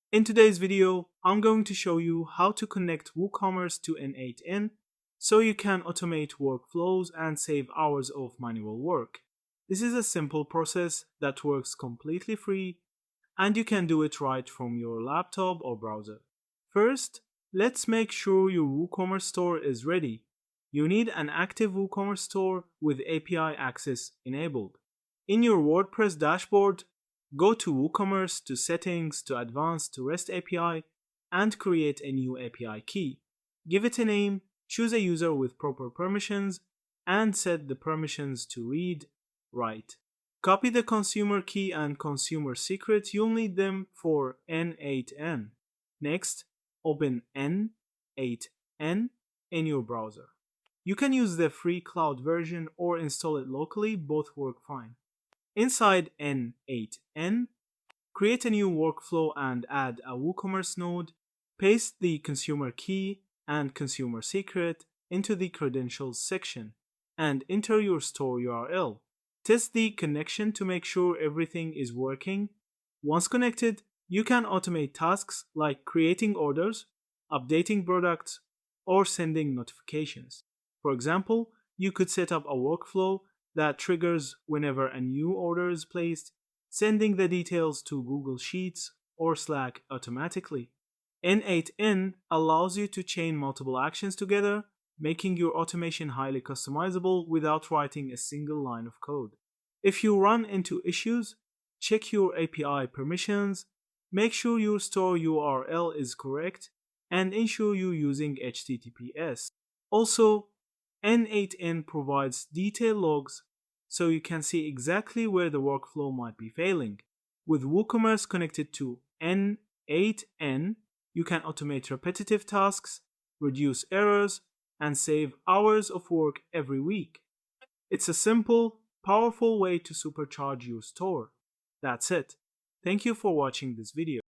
In today's video, I'm going to show you how to connect WooCommerce to n8n so you can automate workflows and save hours of manual work. This is a simple process that works completely free and you can do it right from your laptop or browser. First, let's make sure your WooCommerce store is ready. You need an active WooCommerce store with API access enabled. In your WordPress dashboard, go to WooCommerce to Settings to Advanced to REST API and create a new API key. Give it a name, choose a user with proper permissions, and set the permissions to read, write. Copy the consumer key and consumer secret, you'll need them for n8n. Next, open n8n in your browser. You can use the free cloud version or install it locally, both work fine. Inside n8n, create a new workflow and add a WooCommerce node. Paste the consumer key and consumer secret into the credentials section and enter your store URL. Test the connection to make sure everything is working. Once connected, you can automate tasks like creating orders, updating products, or sending notifications. For example, you could set up a workflow that triggers whenever a new order is placed, sending the details to Google Sheets or Slack automatically. n8n allows you to chain multiple actions together, making your automation highly customizable without writing a single line of code. If you run into issues, check your API permissions, make sure your store URL is correct, and ensure you're using HTTPS. Also, n8n provides detailed logs so you can see exactly where the workflow might be failing. With WooCommerce connected to n8n, you can automate repetitive tasks, reduce errors, and save hours of work every week. It's a simple, powerful way to supercharge your store. That's it. Thank you for watching this video.